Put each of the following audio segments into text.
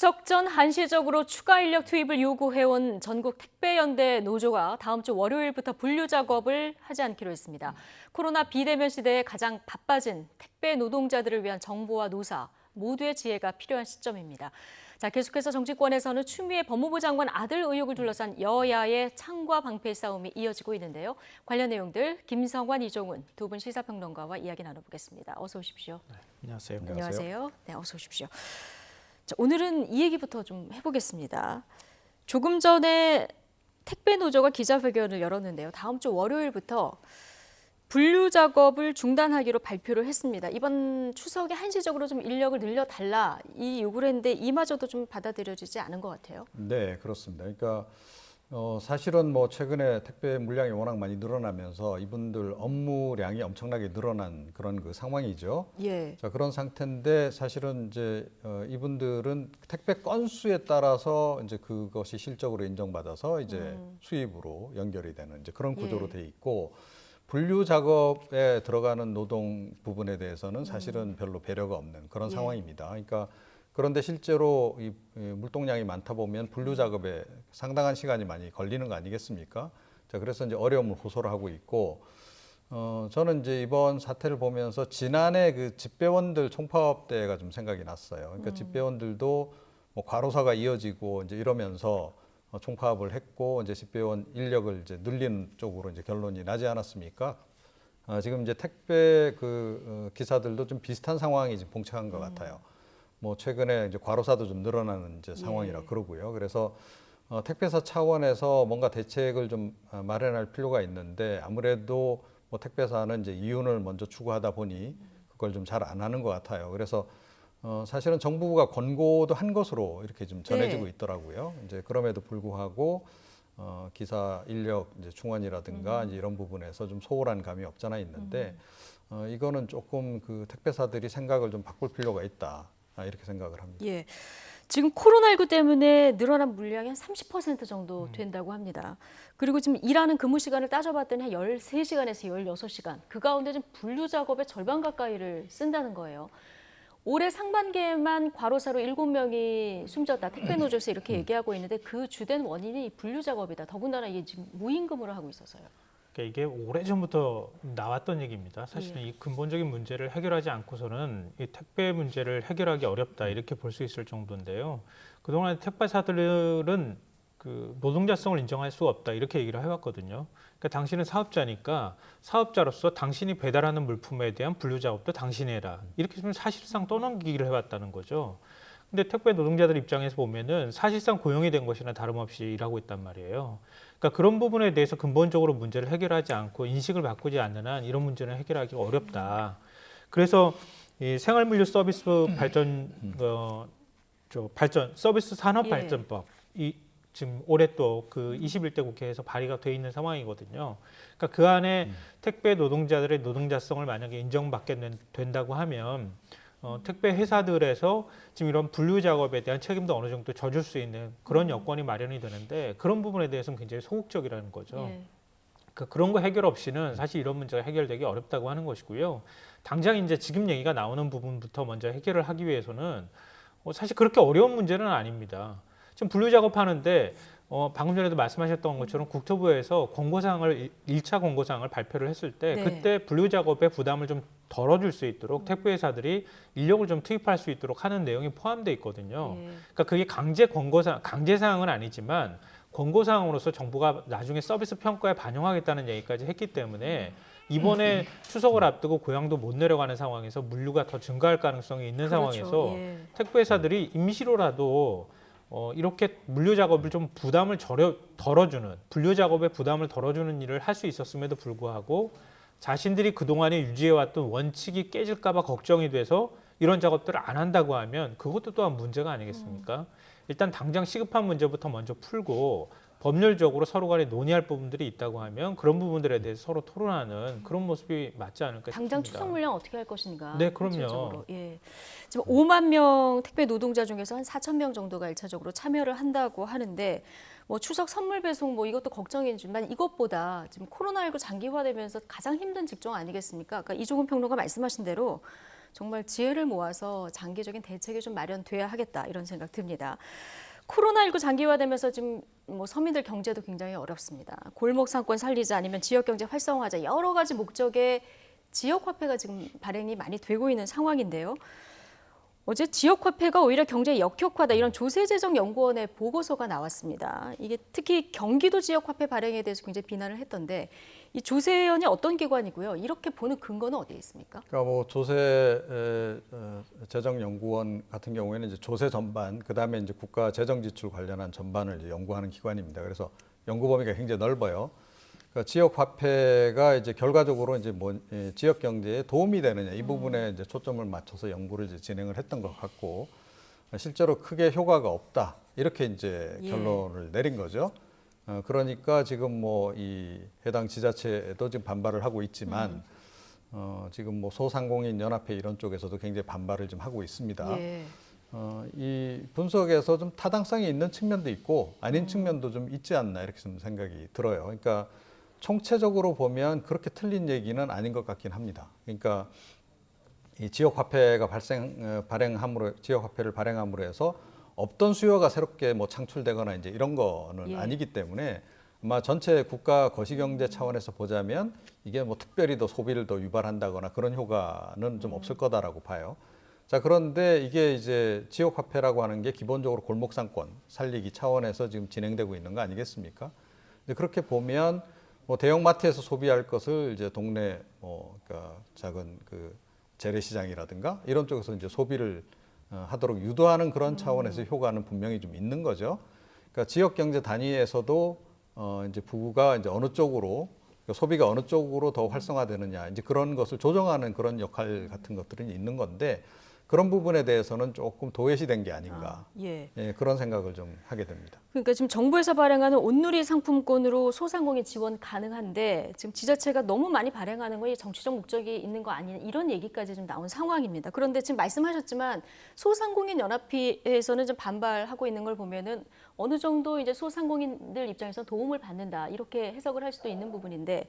추석 전 한시적으로 추가 인력 투입을 요구해온 전국 택배연대 노조가 다음 주 월요일부터 분류 작업을 하지 않기로 했습니다. 코로나 비대면 시대에 가장 바빠진 택배 노동자들을 위한 정부와 노사 모두의 지혜가 필요한 시점입니다. 자, 계속해서 정치권에서는 추미애 법무부 장관 아들 의혹을 둘러싼 여야의 창과 방패 싸움이 이어지고 있는데요. 관련 내용들 김성환, 이종훈 두 분 시사평론가와 이야기 나눠보겠습니다. 어서 오십시오. 네, 안녕하세요. 안녕하세요. 네, 어서 오십시오. 자, 오늘은 이 얘기부터 좀 해보겠습니다. 조금 전에 택배 노조가 기자회견을 열었는데요. 다음 주 월요일부터 분류 작업을 중단하기로 발표를 했습니다. 이번 추석에 한시적으로 좀 인력을 늘려달라 이 요구를 했는데 이마저도 좀 받아들여지지 않은 것 같아요. 네, 그렇습니다. 그러니까 사실은 뭐 최근에 택배 물량이 워낙 많이 늘어나면서 이분들 업무량이 엄청나게 늘어난 그런 그 상황이죠. 예. 자, 그런 상태인데 사실은 이제 이분들은 택배 건수에 따라서 이제 그것이 실적으로 인정받아서 이제 수입으로 연결이 되는 이제 그런 구조로 돼 있고 분류 작업에 들어가는 노동 부분에 대해서는 사실은 별로 배려가 없는 그런 상황입니다. 그러니까 그런데 실제로 이 물동량이 많다 보면 분류 작업에 상당한 시간이 많이 걸리는 거 아니겠습니까? 자, 그래서 이제 어려움을 호소를 하고 있고, 저는 이제 이번 사태를 보면서 지난해 그 집배원들 총파업 때가 좀 생각이 났어요. 그러니까 집배원들도 뭐 과로사가 이어지고 이제 이러면서 총파업을 했고 이제 집배원 인력을 이제 늘리는 쪽으로 이제 결론이 나지 않았습니까? 지금 이제 택배 기사들도 좀 비슷한 상황이 지금 봉착한 것 같아요. 뭐 최근에 이제 과로사도 좀 늘어나는 이제 상황이라 그러고요. 그래서 택배사 차원에서 뭔가 대책을 좀 마련할 필요가 있는데 아무래도 뭐 택배사는 이제 이윤을 먼저 추구하다 보니 그걸 좀 잘 안 하는 것 같아요. 그래서 사실은 정부가 권고도 한 것으로 이렇게 좀 전해지고 있더라고요. 이제 그럼에도 불구하고 기사 인력 이제 충원이라든가 이제 이런 부분에서 좀 소홀한 감이 없잖아 있는데 이거는 조금 그 택배사들이 생각을 좀 바꿀 필요가 있다. 이렇게 생각을 합니다. 예. 지금 코로나19 때문에 늘어난 물량이 한 30% 정도 된다고 합니다. 그리고 지금 일하는 근무 시간을 따져봤더니 한 13시간에서 16시간. 그 가운데 좀 분류 작업의 절반 가까이를 쓴다는 거예요. 올해 상반기에만 과로사로 7명이 숨졌다. 택배 노조에서 이렇게 얘기하고 있는데 그 주된 원인이 분류 작업이다. 더군다나 이게 지금 무임금으로 하고 있어서요. 그러니까 이게 오래전부터 나왔던 얘기입니다. 사실은 이 근본적인 문제를 해결하지 않고서는 이 택배 문제를 해결하기 어렵다 이렇게 볼 수 있을 정도인데요. 그동안 택배사들은 그 노동자성을 인정할 수 없다 이렇게 얘기를 해왔거든요. 그러니까 당신은 사업자니까 사업자로서 당신이 배달하는 물품에 대한 분류 작업도 당신이 해라. 이렇게 좀 사실상 떠넘기기를 해왔다는 거죠. 근데 택배 노동자들 입장에서 보면은 사실상 고용이 된 것이나 다름없이 일하고 있단 말이에요. 그러니까 그런 부분에 대해서 근본적으로 문제를 해결하지 않고 인식을 바꾸지 않는 한 이런 문제는 해결하기 어렵다. 그래서 이 생활물류 서비스 발전 서비스 산업 발전법 이 지금 올해 또 그 21대 국회에서 발의가 돼 있는 상황이거든요. 그러니까 그 안에 택배 노동자들의 노동자성을 만약에 인정받게 된다고 하면 택배 회사들에서 지금 이런 분류 작업에 대한 책임도 어느 정도 져줄 수 있는 그런 여건이 마련이 되는데 그런 부분에 대해서는 굉장히 소극적이라는 거죠. 그러니까 그런 거 해결 없이는 사실 이런 문제가 해결되기 어렵다고 하는 것이고요. 당장 이제 지금 얘기가 나오는 부분부터 먼저 해결을 하기 위해서는 사실 그렇게 어려운 문제는 아닙니다. 지금 분류 작업하는데 방금 전에도 말씀하셨던 것처럼 국토부에서 권고사항을 1차 권고사항을 발표를 했을 때 그때 분류 작업의 부담을 좀 덜어줄 수 있도록 택배 회사들이 인력을 좀 투입할 수 있도록 하는 내용이 포함되어 있거든요. 그러니까 그게 강제 사항은 아니지만 권고사항으로서 정부가 나중에 서비스 평가에 반영하겠다는 얘기까지 했기 때문에 이번에 추석을 앞두고 고향도 못 내려가는 상황에서 물류가 더 증가할 가능성이 있는 상황에서 택배 회사들이 임시로라도 이렇게 물류 작업을 좀 부담을 덜어주는 분류 작업의 부담을 덜어주는 일을 할 수 있었음에도 불구하고 자신들이 그동안에 유지해왔던 원칙이 깨질까 봐 걱정이 돼서 이런 작업들을 안 한다고 하면 그것도 또한 문제가 아니겠습니까? 일단 당장 시급한 문제부터 먼저 풀고 법률적으로 서로 간에 논의할 부분들이 있다고 하면 그런 부분들에 대해서 서로 토론하는 그런 모습이 맞지 않을까 싶습니다. 당장 추석 물량 어떻게 할 것인가. 네, 그럼요. 예. 지금 5만 명 택배 노동자 중에서 한 4천 명 정도가 1차적으로 참여를 한다고 하는데 뭐 추석 선물 배송 뭐 이것도 걱정이지만 이것보다 지금 코로나19 장기화되면서 가장 힘든 직종 아니겠습니까? 아까 이종훈 평론가 말씀하신 대로 정말 지혜를 모아서 장기적인 대책이 좀 마련돼야 하겠다 이런 생각 듭니다. 코로나19 장기화되면서 지금 뭐 서민들 경제도 굉장히 어렵습니다. 골목 상권 살리자 아니면 지역 경제 활성화하자 여러 가지 목적의 지역 화폐가 지금 발행이 많이 되고 있는 상황인데요. 어제 지역 화폐가 오히려 경제에 역효과다 이런 조세재정연구원의 보고서가 나왔습니다. 이게 특히 경기도 지역 화폐 발행에 대해서 굉장히 비난을 했던데 이 조세원이 어떤 기관이고요? 이렇게 보는 근거는 어디에 있습니까? 그러니까 뭐 조세 재정연구원 같은 경우에는 이제 조세 전반, 그다음에 이제 국가 재정 지출 관련한 전반을 이제 연구하는 기관입니다. 그래서 연구 범위가 굉장히 넓어요. 그러니까 지역 화폐가 이제 결과적으로 이제 뭐 지역 경제에 도움이 되느냐 이 부분에 이제 초점을 맞춰서 연구를 이제 진행을 했던 것 같고 실제로 크게 효과가 없다 이렇게 이제 결론을 내린 거죠. 그러니까 지금 뭐 이 해당 지자체도 지금 반발을 하고 있지만 지금 뭐 소상공인 연합회 이런 쪽에서도 굉장히 반발을 좀 하고 있습니다. 이 분석에서 좀 타당성이 있는 측면도 있고 아닌 측면도 좀 있지 않나 이렇게 좀 생각이 들어요. 그러니까 총체적으로 보면 그렇게 틀린 얘기는 아닌 것 같긴 합니다. 그러니까 이 지역 화폐가 지역 화폐를 발행함으로 해서 없던 수요가 새롭게 뭐 창출되거나 이제 이런 거는 아니기 때문에 아마 전체 국가 거시경제 차원에서 보자면 이게 뭐 특별히 더 소비를 더 유발한다거나 그런 효과는 좀 없을 거다라고 봐요. 자, 그런데 이게 이제 지역 화폐라고 하는 게 기본적으로 골목 상권 살리기 차원에서 지금 진행되고 있는 거 아니겠습니까? 근데 그렇게 보면 뭐 대형마트에서 소비할 것을 이제 동네 그러니까 작은 그 재래시장이라든가 이런 쪽에서 이제 소비를 하도록 유도하는 그런 차원에서 효과는 분명히 좀 있는 거죠. 그러니까 지역 경제 단위에서도 이제 부가 이제 어느 쪽으로 그러니까 소비가 어느 쪽으로 더 활성화되느냐 이제 그런 것을 조정하는 그런 역할 같은 것들은 있는 건데 그런 부분에 대해서는 조금 도외시된 게 아닌가 그런 생각을 좀 하게 됩니다. 그러니까 지금 정부에서 발행하는 온누리 상품권으로 소상공인 지원 가능한데 지금 지자체가 너무 많이 발행하는 건 정치적 목적이 있는 거 아니냐 이런 얘기까지 좀 나온 상황입니다. 그런데 지금 말씀하셨지만 소상공인 연합회에서는 좀 반발하고 있는 걸 보면은 어느 정도 이제 소상공인들 입장에서 도움을 받는다 이렇게 해석을 할 수도 있는 부분인데.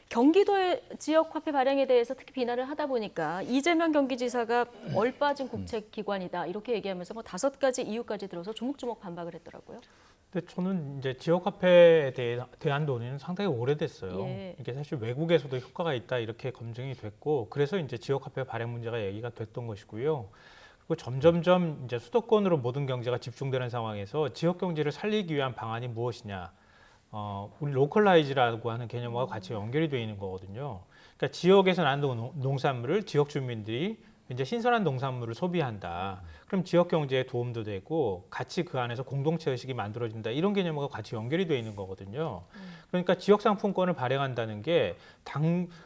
경기도의 지역 화폐 발행에 대해서 특히 비난을 하다 보니까 이재명 경기지사가 얼빠진 국책기관이다 이렇게 얘기하면서 뭐 5가지 이유까지 들어서 조목조목 반박을 했더라고요. 근데 저는 이제 지역 화폐에 대한 논의는 상당히 오래됐어요. 이게 사실 외국에서도 효과가 있다 이렇게 검증이 됐고 그래서 이제 지역 화폐 발행 문제가 얘기가 됐던 것이고요. 그리고 점점점 이제 수도권으로 모든 경제가 집중되는 상황에서 지역 경제를 살리기 위한 방안이 무엇이냐? 우리 로컬라이즈라고 하는 개념과 같이 연결이 되어 있는 거거든요. 그러니까 지역에서 난 농산물을 지역 주민들이 이제 신선한 농산물을 소비한다. 그럼 지역 경제에 도움도 되고 같이 그 안에서 공동체 의식이 만들어진다. 이런 개념과 같이 연결이 되어 있는 거거든요. 그러니까 지역 상품권을 발행한다는 게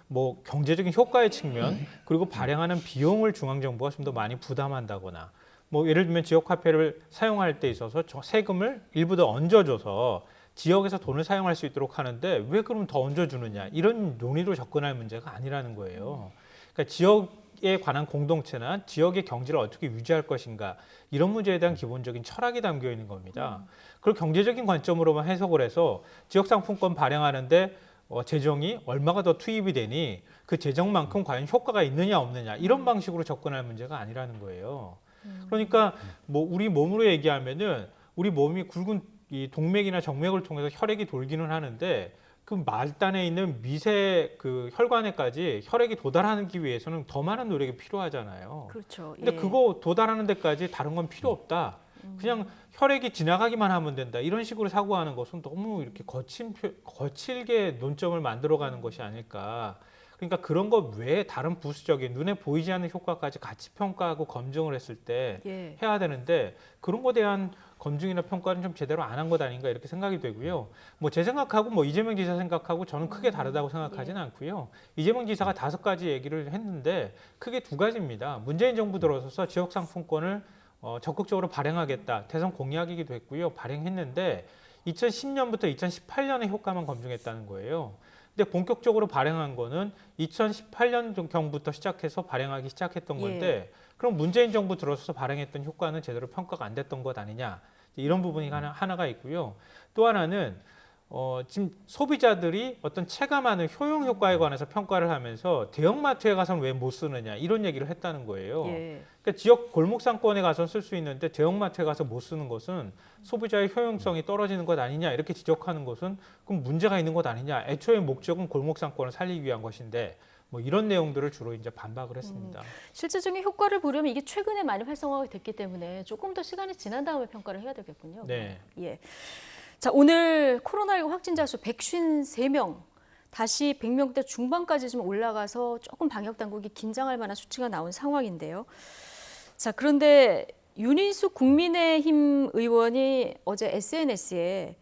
뭐 경제적인 효과의 측면 그리고 발행하는 비용을 중앙정부가 좀 더 많이 부담한다거나 뭐 예를 들면 지역 화폐를 사용할 때 있어서 세금을 일부 더 얹어줘서 지역에서 돈을 사용할 수 있도록 하는데 왜 그럼 더 얹어주느냐 이런 논의로 접근할 문제가 아니라는 거예요. 그러니까 지역에 관한 공동체나 지역의 경제를 어떻게 유지할 것인가 이런 문제에 대한 기본적인 철학이 담겨 있는 겁니다. 그걸 경제적인 관점으로만 해석을 해서 지역상품권 발행하는데 재정이 얼마가 더 투입이 되니 그 재정만큼 과연 효과가 있느냐 없느냐 이런 방식으로 접근할 문제가 아니라는 거예요. 그러니까 뭐 우리 몸으로 얘기하면은 우리 몸이 굵은 이 동맥이나 정맥을 통해서 혈액이 돌기는 하는데 그 말단에 있는 미세 그 혈관에까지 혈액이 도달하기 위해서는 더 많은 노력이 필요하잖아요. 그렇죠. 근데 그거 도달하는 데까지 다른 건 필요 없다. 그냥 혈액이 지나가기만 하면 된다. 이런 식으로 사고하는 것은 너무 이렇게 거칠게 논점을 만들어가는 것이 아닐까. 그러니까 그런 거 외에 다른 부수적인 눈에 보이지 않는 효과까지 같이 평가하고 검증을 했을 때 해야 되는데 그런 거에 대한 검증이나 평가는 좀 제대로 안 한 것 아닌가 이렇게 생각이 되고요. 뭐 제 생각하고 뭐 이재명 지사 생각하고 저는 크게 다르다고 생각하지는 않고요. 이재명 지사가 5가지 얘기를 했는데 크게 2가지입니다. 문재인 정부 들어서서 지역 상품권을 적극적으로 발행하겠다. 대선 공약이기도 했고요. 발행했는데 2010년부터 2018년의 효과만 검증했다는 거예요. 근데 본격적으로 발행한 거는 2018년경부터 시작해서 발행하기 시작했던 건데 그럼 문재인 정부 들어서서 발행했던 효과는 제대로 평가가 안 됐던 것 아니냐 이런 부분이 하나가 있고요. 또 하나는 지금 소비자들이 어떤 체감하는 효용 효과에 관해서 평가를 하면서 대형마트에 가서는 왜 못 쓰느냐 이런 얘기를 했다는 거예요. 예. 그러니까 지역 골목 상권에 가서 쓸 수 있는데 대형마트에 가서 못 쓰는 것은 소비자의 효용성이 떨어지는 것 아니냐 이렇게 지적하는 것은 그럼 문제가 있는 것 아니냐. 애초에 목적은 골목 상권을 살리기 위한 것인데 뭐 이런 내용들을 주로 이제 반박을 했습니다. 실질적인 효과를 보려면 이게 최근에 많이 활성화가 됐기 때문에 조금 더 시간이 지난 다음에 평가를 해야 되겠군요. 네. 예. 자, 오늘 코로나19 확진자 수 153명, 다시 100명대 중반까지 좀 올라가서 조금 방역 당국이 긴장할 만한 수치가 나온 상황인데요. 자, 그런데 윤인숙 국민의힘 의원이 어제 SNS에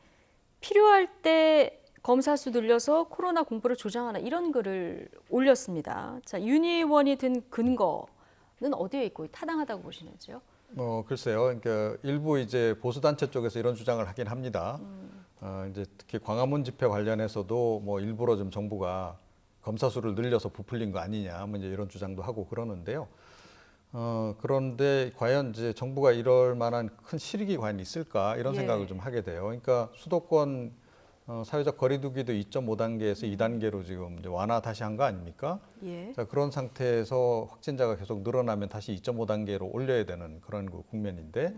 필요할 때 검사 수 늘려서 코로나 공포를 조장하나 이런 글을 올렸습니다. 자, 윤 의원이 든 근거는 어디에 있고 타당하다고 보시는지요? 글쎄요. 그러니까 일부 이제 보수 단체 쪽에서 이런 주장을 하긴 합니다. 이제 특히 광화문 집회 관련해서도 뭐 일부러 좀 정부가 검사 수를 늘려서 부풀린 거 아니냐, 뭐 이제 이런 주장도 하고 그러는데요. 그런데 과연 이제 정부가 이럴 만한 큰 실익이 과연 있을까 이런 예. 생각을 좀 하게 돼요. 그러니까 수도권 사회적 거리두기도 2.5단계에서 2단계로 지금 이제 완화 다시 한 거 아닙니까? 예. 자, 그런 상태에서 확진자가 계속 늘어나면 다시 2.5단계로 올려야 되는 그런 그 국면인데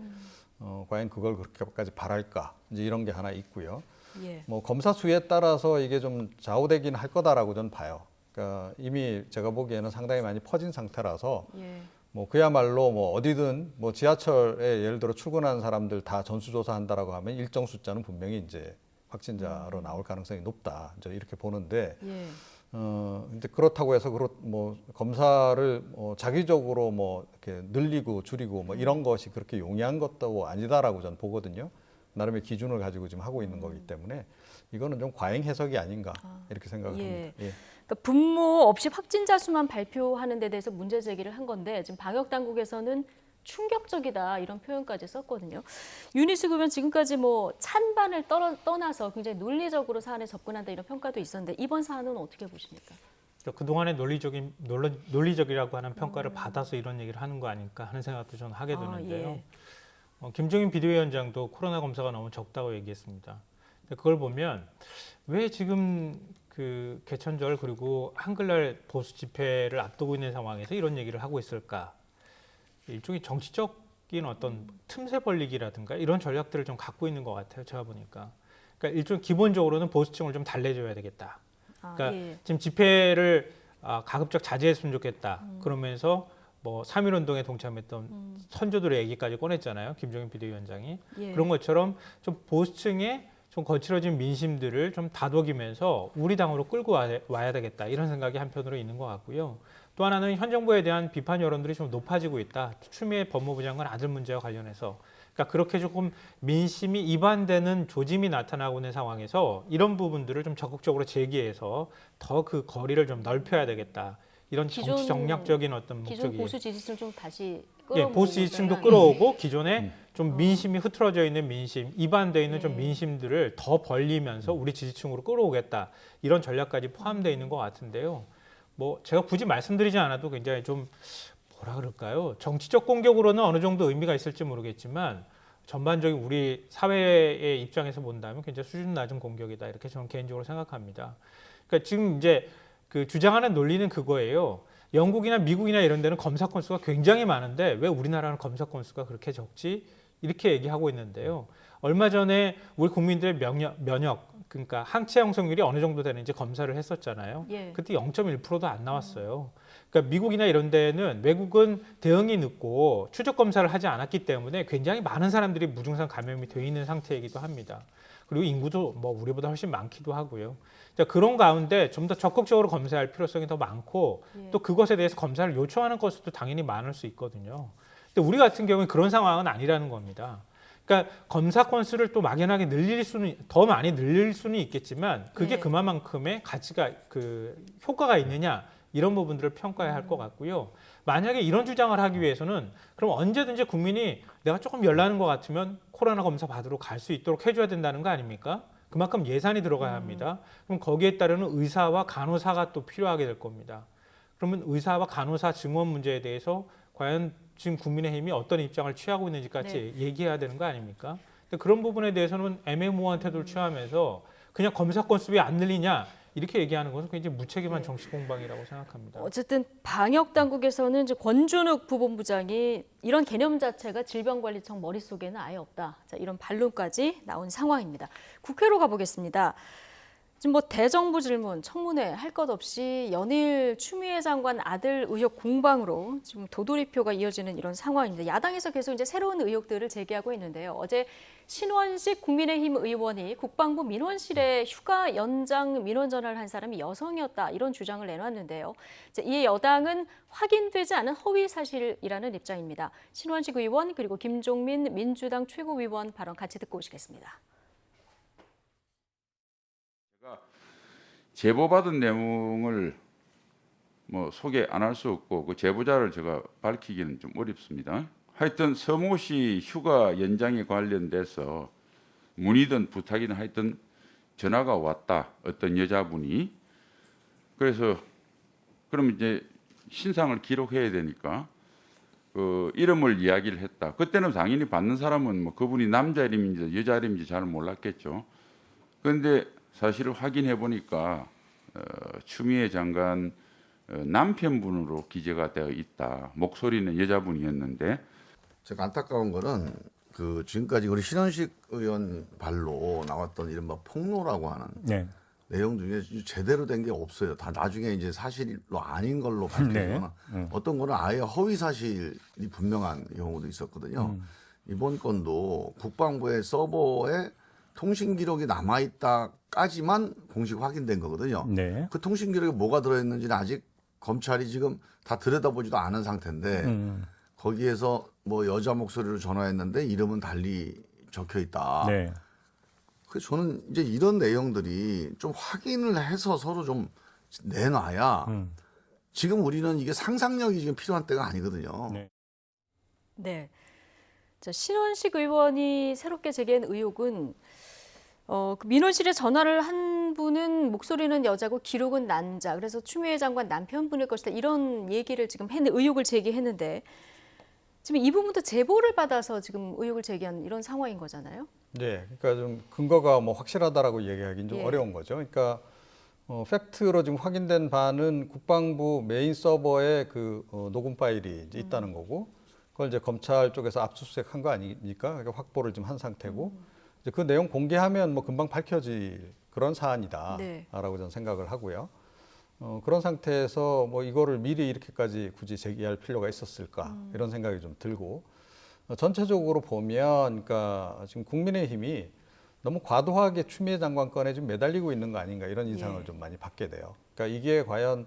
과연 그걸 그렇게까지 바랄까? 이제 이런 게 하나 있고요. 예. 뭐 검사 수에 따라서 이게 좀 좌우되긴 할 거다라고 저는 봐요. 그러니까 이미 제가 보기에는 상당히 많이 퍼진 상태라서 예. 뭐 그야말로 뭐 어디든 뭐 지하철에 예를 들어 출근하는 사람들 다 전수조사한다라고 하면 일정 숫자는 분명히 이제 확진자로 나올 가능성이 높다. 이제 이렇게 보는데, 예. 근데 그렇다고 해서 뭐 검사를 자기적으로 뭐 이렇게 늘리고 줄이고 뭐 이런 것이 그렇게 용이한 것도 아니다라고 저는 보거든요. 나름의 기준을 가지고 지금 하고 있는 거기 때문에 이거는 좀 과잉 해석이 아닌가 이렇게 생각을 예. 합니다. 예. 그러니까 분모 없이 확진자 수만 발표하는 데 대해서 문제 제기를 한 건데 지금 방역 당국에서는 충격적이다 이런 표현까지 썼거든요. 윤희숙 의원 지금까지 뭐 찬반을 떠나서 굉장히 논리적으로 사안에 접근한다 이런 평가도 있었는데 이번 사안은 어떻게 보십니까? 그동안의 논리적이라고 하는 평가를 받아서 이런 얘기를 하는 거 아닐까 하는 생각도 저는 하게 되는데요. 예. 김종인 비대위원장도 코로나 검사가 너무 적다고 얘기했습니다. 그걸 보면 왜 지금 그 개천절 그리고 한글날 보수 집회를 앞두고 있는 상황에서 이런 얘기를 하고 있을까? 일종의 정치적인 어떤 틈새 벌리기라든가 이런 전략들을 좀 갖고 있는 것 같아요. 제가 보니까. 그러니까 일종 기본적으로는 보수층을 좀 달래줘야 되겠다. 그러니까 예. 지금 집회를 가급적 자제했으면 좋겠다. 그러면서 뭐 3.1운동에 동참했던 선조들의 얘기까지 꺼냈잖아요. 김종인 비대위원장이. 예. 그런 것처럼 좀 보수층의 좀 거칠어진 민심들을 좀 다독이면서 우리 당으로 끌고 와야 되겠다. 이런 생각이 한편으로 있는 것 같고요. 또 하나는 현 정부에 대한 비판 여론들이 좀 높아지고 있다. 추미애 법무부 장관 아들 문제와 관련해서. 그러니까 그렇게 조금 민심이 이반되는 조짐이 나타나고 있는 상황에서 이런 부분들을 좀 적극적으로 제기해서 더 그 거리를 좀 넓혀야 되겠다. 이런 정치 정략적인 어떤 기존 목적이. 보수 지지층 좀 다시 예, 끌어모으고 보수 지지층도 있다가 끌어오고 기존에 좀 민심이 흐트러져 있는 민심, 이반돼 있는 좀 민심들을 더 벌리면서 우리 지지층으로 끌어오겠다. 이런 전략까지 포함되어 있는 것 같은데요. 뭐 제가 굳이 말씀드리지 않아도 굉장히 좀 뭐라 그럴까요? 정치적 공격으로는 어느 정도 의미가 있을지 모르겠지만 전반적인 우리 사회의 입장에서 본다면 굉장히 수준 낮은 공격이다. 이렇게 저는 개인적으로 생각합니다. 그러니까 지금 이제 그 주장하는 논리는 그거예요. 영국이나 미국이나 이런 데는 검사 건수가 굉장히 많은데 왜 우리나라는 검사 건수가 그렇게 적지? 이렇게 얘기하고 있는데요. 얼마 전에 우리 국민들의 면역 그러니까 항체 형성률이 어느 정도 되는지 검사를 했었잖아요. 예. 그때 0.1%도 안 나왔어요. 그러니까 미국이나 이런 데는 외국은 대응이 늦고 추적 검사를 하지 않았기 때문에 굉장히 많은 사람들이 무증상 감염이 돼 있는 상태이기도 합니다. 그리고 인구도 뭐 우리보다 훨씬 많기도 하고요. 자, 그런 가운데 좀 더 적극적으로 검사할 필요성이 더 많고 또 그것에 대해서 검사를 요청하는 것도 당연히 많을 수 있거든요. 근데 우리 같은 경우에 그런 상황은 아니라는 겁니다. 그러니까 검사 건수를 또 막연하게 더 많이 늘릴 수는 있겠지만 그게 그만큼의 가치가 효과가 있느냐 이런 부분들을 평가해야 할 것 같고요. 만약에 이런 주장을 하기 위해서는 그럼 언제든지 국민이 내가 조금 열나는 것 같으면 코로나 검사 받으러 갈 수 있도록 해줘야 된다는 거 아닙니까? 그만큼 예산이 들어가야 합니다. 그럼 거기에 따르는 의사와 간호사가 또 필요하게 될 겁니다. 그러면 의사와 간호사 증원 문제에 대해서 과연 지금 국민의힘이 어떤 입장을 취하고 있는지까지 얘기해야 되는 거 아닙니까? 근데 그런 부분에 대해서는 애매모호한 태도를 취하면서 그냥 검사 건수 왜 안 늘리냐 이렇게 얘기하는 것은 굉장히 무책임한 정치 공방이라고 생각합니다. 어쨌든 방역 당국에서는 이제 권준욱 부본부장이 이런 개념 자체가 질병관리청 머릿속에는 아예 없다. 자, 이런 반론까지 나온 상황입니다. 국회로 가보겠습니다. 지금 뭐 대정부 질문, 청문회 할 것 없이 연일 추미애 장관 아들 의혹 공방으로 지금 도돌이표가 이어지는 이런 상황입니다. 야당에서 계속 이제 새로운 의혹들을 제기하고 있는데요. 어제 신원식 국민의힘 의원이 국방부 민원실에 휴가 연장 민원 전화를 한 사람이 여성이었다 이런 주장을 내놨는데요. 이에 여당은 확인되지 않은 허위 사실이라는 입장입니다. 신원식 의원 그리고 김종민 민주당 최고위원 발언 같이 듣고 오시겠습니다. 제보받은 내용을 뭐 소개 안 할 수 없고 그 제보자를 제가 밝히기는 좀 어렵습니다. 하여튼 서모 씨 휴가 연장에 관련돼서 문의든 부탁이든 하여튼 전화가 왔다. 어떤 여자분이. 그래서 그럼 이제 신상을 기록해야 되니까 그 이름을 이야기를 했다. 그때는 당연히 받는 사람은 뭐 그분이 남자 이름인지 여자 이름인지 잘 몰랐겠죠. 그런데 사실을 확인해 보니까 추미애 장관 남편분으로 기재가 되어 있다. 목소리는 여자분이었는데 제가 안타까운 거는 그 지금까지 우리 신원식 의원 발로 나왔던 이른바 폭로라고 하는 내용 중에 제대로 된 게 없어요. 다 나중에 이제 사실로 아닌 걸로 밝혀지거나 어떤 거는 아예 허위 사실이 분명한 경우도 있었거든요. 이번 건도 국방부의 서버에 통신 기록이 남아있다까지만 공식 확인된 거거든요. 그 통신 기록에 뭐가 들어있는지는 아직 검찰이 지금 다 들여다보지도 않은 상태인데 거기에서 뭐 여자 목소리로 전화했는데 이름은 달리 적혀 있다. 그래서 저는 이제 이런 내용들이 좀 확인을 해서 서로 좀 내놔야 지금 우리는 이게 상상력이 지금 필요한 때가 아니거든요. 네. 자, 신원식 의원이 새롭게 제기한 의혹은 그 민원실에 전화를 한 분은 목소리는 여자고 기록은 남자. 그래서 추미애 장관 남편분일 것이다. 이런 얘기를 지금 의혹을 제기했는데 지금 이 부분도 제보를 받아서 지금 의혹을 제기한 이런 상황인 거잖아요. 네, 그러니까 좀 근거가 뭐 확실하다라고 얘기하기는 좀 어려운 거죠. 그러니까 팩트로 지금 확인된 바는 국방부 메인 서버에 그 녹음 파일이 이제 있다는 거고, 그걸 이제 검찰 쪽에서 압수수색한 거 아닙니까? 그러니까 확보를 지금 한 상태고, 이제 그 내용 공개하면 뭐 금방 밝혀질 그런 사안이다라고 저는 생각을 하고요. 그런 상태에서 뭐 이거를 미리 이렇게까지 굳이 제기할 필요가 있었을까 이런 생각이 좀 들고, 전체적으로 보면 그러니까 지금 국민의힘이 너무 과도하게 추미애 장관 건에 좀 매달리고 있는 거 아닌가 이런 인상을 좀 많이 받게 돼요. 그러니까 이게 과연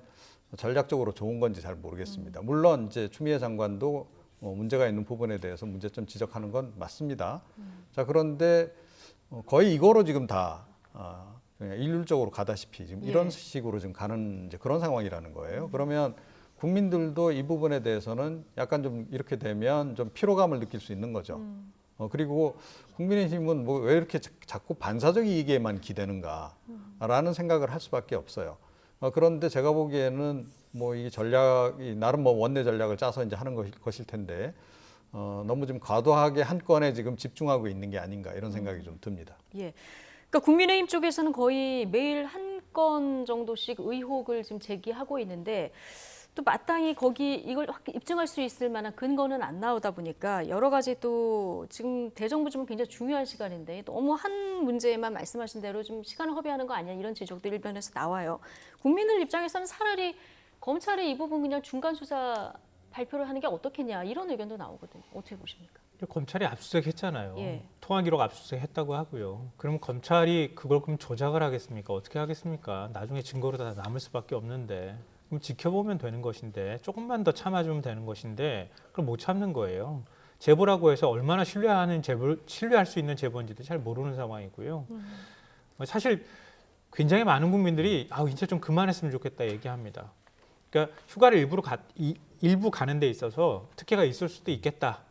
전략적으로 좋은 건지 잘 모르겠습니다. 물론 이제 추미애 장관도 문제가 있는 부분에 대해서 문제점 지적하는 건 맞습니다. 자, 그런데 거의 이거로 지금 다 그냥 일률적으로 가다시피 지금 이런 식으로 지금 가는 이제 그런 상황이라는 거예요. 그러면 국민들도 이 부분에 대해서는 약간 좀 이렇게 되면 좀 피로감을 느낄 수 있는 거죠. 그리고 국민의힘은 뭐 왜 이렇게 자꾸 반사적 이익에만 기대는가라는 생각을 할 수밖에 없어요. 그런데 제가 보기에는 뭐 이 전략이 나름 뭐 원내 전략을 짜서 이제 하는 것일 텐데 너무 좀 과도하게 한 건에 지금 집중하고 있는 게 아닌가 이런 생각이 좀 듭니다. 예. 그러니까 국민의힘 쪽에서는 거의 매일 한 건 정도씩 의혹을 지금 제기하고 있는데 또 마땅히 거기 이걸 입증할 수 있을 만한 근거는 안 나오다 보니까 여러 가지 또 지금 대정부 질문 굉장히 중요한 시간인데 너무 한 문제에만 말씀하신 대로 좀 시간을 허비하는 거 아니냐 이런 지적도 일변에서 나와요. 국민들 입장에서는 차라리 검찰이 이 부분 그냥 중간 수사 발표를 하는 게 어떻겠냐 이런 의견도 나오거든요. 어떻게 보십니까? 검찰이 압수수색했잖아요. 예. 통화 기록 압수수색했다고 하고요. 그럼 검찰이 그걸 그럼 조작을 하겠습니까? 어떻게 하겠습니까? 나중에 증거로 다 남을 수밖에 없는데 그럼 지켜보면 되는 것인데 조금만 더 참아주면 되는 것인데 그걸 못 참는 거예요. 제보라고 해서 얼마나 신뢰할 수 있는 제보인지도 잘 모르는 상황이고요. 사실 굉장히 많은 국민들이 이제 좀 그만했으면 좋겠다 얘기합니다. 그러니까 휴가를 일부 가는 데 있어서 특혜가 있을 수도 있겠다.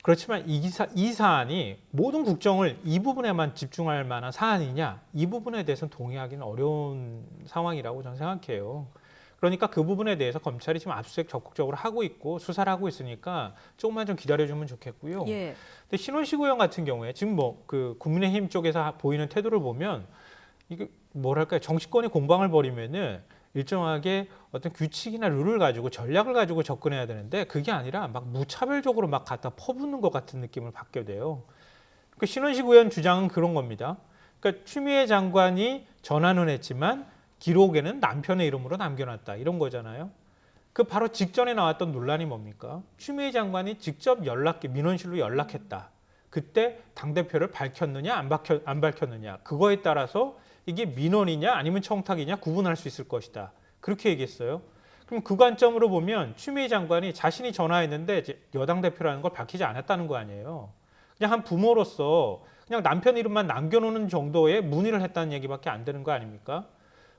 그렇지만 이 사안이 모든 국정을 이 부분에만 집중할 만한 사안이냐? 이 부분에 대해서는 동의하기는 어려운 상황이라고 저는 생각해요. 그러니까 그 부분에 대해서 검찰이 지금 압수수색 적극적으로 하고 있고 수사를 하고 있으니까 조금만 좀 기다려주면 좋겠고요. 근데 신원식 의원 같은 경우에 지금 뭐 그 국민의힘 쪽에서 보이는 태도를 보면 이게 뭐랄까요? 정치권이 공방을 벌이면은 일정하게 어떤 규칙이나 룰을 가지고 전략을 가지고 접근해야 되는데 그게 아니라 막 무차별적으로 막 갖다 퍼붓는 것 같은 느낌을 받게 돼요. 그 신원식 의원 주장은 그런 겁니다. 그러니까 추미애 장관이 전화는 했지만 기록에는 남편의 이름으로 남겨놨다 이런 거잖아요. 그 바로 직전에 나왔던 논란이 뭡니까? 추미애 장관이 직접 민원실로 연락했다. 그때 당대표를 밝혔느냐 안 밝혔느냐 그거에 따라서 이게 민원이냐 아니면 청탁이냐 구분할 수 있을 것이다. 그렇게 얘기했어요. 그럼 그 관점으로 보면 추미애 장관이 자신이 전화했는데 이제 여당 대표라는 걸 밝히지 않았다는 거 아니에요. 그냥 한 부모로서 그냥 남편 이름만 남겨놓는 정도의 문의를 했다는 얘기밖에 안 되는 거 아닙니까?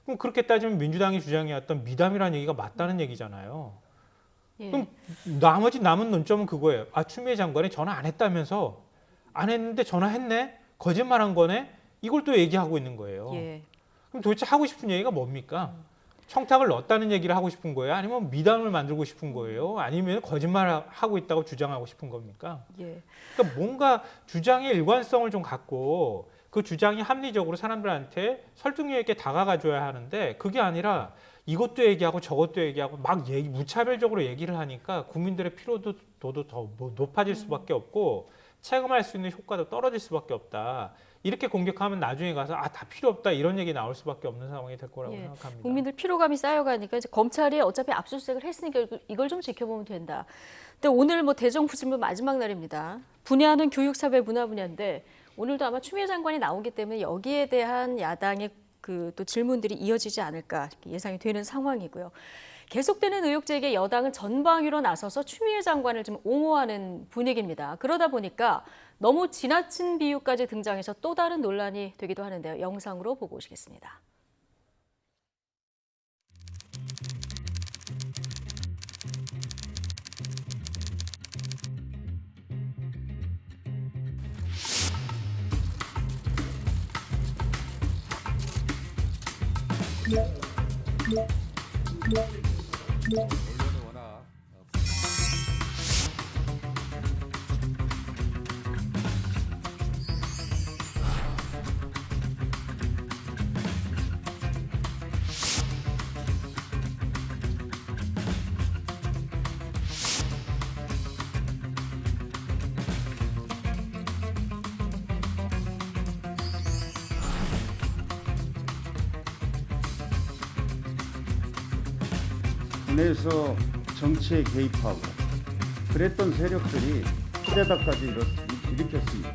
그럼 그렇게 따지면 민주당이 주장해왔던 미담이라는 얘기가 맞다는 얘기잖아요. 예. 그럼 나머지 남은 논점은 그거예요. 아, 추미애 장관이 전화 안 했다면서 안 했는데 전화했네? 거짓말한 거네? 이걸 또 얘기하고 있는 거예요. 예. 그럼 도대체 하고 싶은 얘기가 뭡니까? 청탁을 넣었다는 얘기를 하고 싶은 거예요? 아니면 미담을 만들고 싶은 거예요? 아니면 거짓말을 하고 있다고 주장하고 싶은 겁니까? 예. 그러니까 뭔가 주장의 일관성을 좀 갖고 그 주장이 합리적으로 사람들한테 설득력 있게 다가가줘야 하는데 그게 아니라 이것도 얘기하고 저것도 얘기하고 막 무차별적으로 얘기를 하니까 국민들의 피로도도 더 높아질 수밖에 없고 체감할 수 있는 효과도 떨어질 수밖에 없다. 이렇게 공격하면 나중에 가서 다 필요 없다 이런 얘기 나올 수밖에 없는 상황이 될 거라고 예. 생각합니다. 국민들 피로감이 쌓여가니까 이제 검찰이 어차피 압수수색을 했으니까 이걸 좀 지켜보면 된다. 근데 오늘 뭐 대정부질문 마지막 날입니다. 분야는 교육사회 문화 분야인데 오늘도 아마 추미애 장관이 나오기 때문에 여기에 대한 야당의 그 또 질문들이 이어지지 않을까 예상이 되는 상황이고요. 계속되는 의혹 제기에 여당은 전방위로 나서서 추미애 장관을 좀 옹호하는 분위기입니다. 그러다 보니까 너무 지나친 비유까지 등장해서 또 다른 논란이 되기도 하는데요. 영상으로 보고 오시겠습니다. 내에서 정치에 개입하고 그랬던 세력들이 쿠데타까지 일으켰습니다.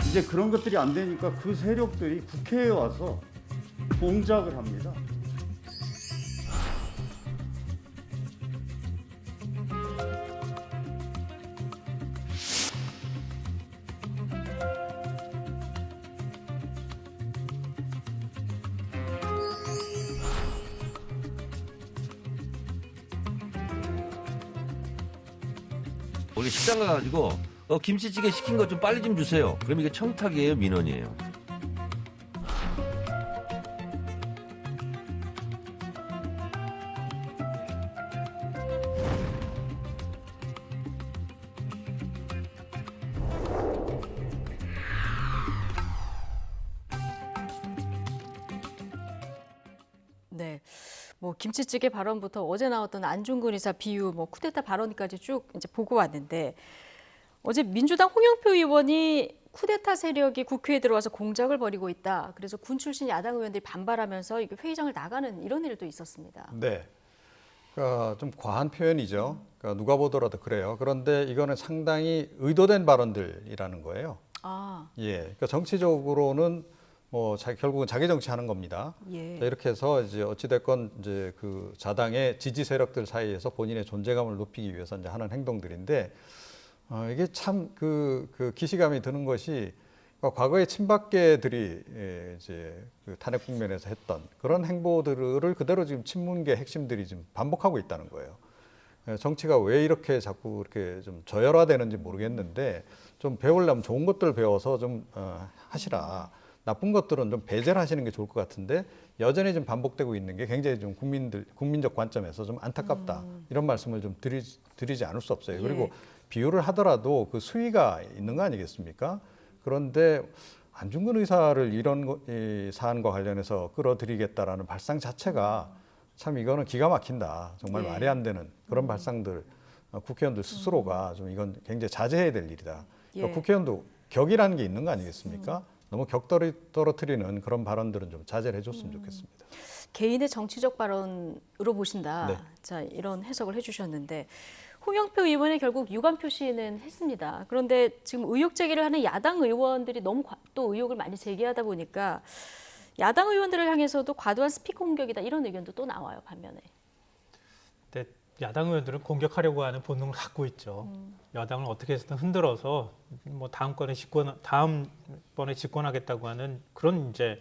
이제 그런 것들이 안 되니까 그 세력들이 국회에 와서 공작을 합니다. 우리 식당 가가지고 김치찌개 시킨 거 좀 빨리 좀 주세요. 그럼 이게 청탁이에요, 민원이에요? 네. 뭐 김치찌개 발언부터 어제 나왔던 안중근 의사 비유, 뭐 쿠데타 발언까지 쭉 이제 보고 왔는데 어제 민주당 홍영표 의원이 쿠데타 세력이 국회에 들어와서 공작을 벌이고 있다. 그래서 군 출신 야당 의원들이 반발하면서 이게 회의장을 나가는 이런 일도 있었습니다. 네. 그러니까 좀 과한 표현이죠. 그러니까 누가 보더라도 그래요. 그런데 이거는 상당히 의도된 발언들이라는 거예요. 아, 예. 그러니까 정치적으로는 뭐 결국은 자기 정치하는 겁니다. 예. 자, 이렇게 해서 이제 어찌 됐건 이제 그 자당의 지지 세력들 사이에서 본인의 존재감을 높이기 위해서 이제 하는 행동들인데 이게 참 그 기시감이 드는 것이 과거에 친박계들이 이제 그 탄핵 국면에서 했던 그런 행보들을 그대로 지금 친문계 핵심들이 지금 반복하고 있다는 거예요. 정치가 왜 이렇게 자꾸 이렇게 좀 저열화되는지 모르겠는데 좀 배우려면 좋은 것들 배워서 좀 하시라. 나쁜 것들은 좀 배제를 하시는 게 좋을 것 같은데 여전히 좀 반복되고 있는 게 굉장히 좀 국민적 관점에서 좀 안타깝다. 이런 말씀을 좀 드리지 않을 수 없어요. 예. 그리고 비유를 하더라도 그 수위가 있는 거 아니겠습니까? 그런데 안중근 의사를 이 사안과 관련해서 끌어들이겠다라는 발상 자체가 참 이거는 기가 막힌다. 정말 예. 말이 안 되는 그런 발상들 국회의원들 스스로가 좀 이건 굉장히 자제해야 될 일이다. 그러니까 예. 국회의원도 격이라는 게 있는 거 아니겠습니까? 너무 격 떨어뜨리는 그런 발언들은 좀 자제를 해줬으면 좋겠습니다. 개인의 정치적 발언으로 보신다. 네. 자, 이런 해석을 해주셨는데 홍영표 의원이 결국 유감 표시는 했습니다. 그런데 지금 의혹 제기를 하는 야당 의원들이 너무 또 의혹을 많이 제기하다 보니까 야당 의원들을 향해서도 과도한 스피커 공격이다 이런 의견도 또 나와요, 반면에. 근데 야당 의원들은 공격하려고 하는 본능을 갖고 있죠. 여당을 어떻게 해서든 흔들어서 뭐 다음번에 집권하겠다고 하는 그런 이제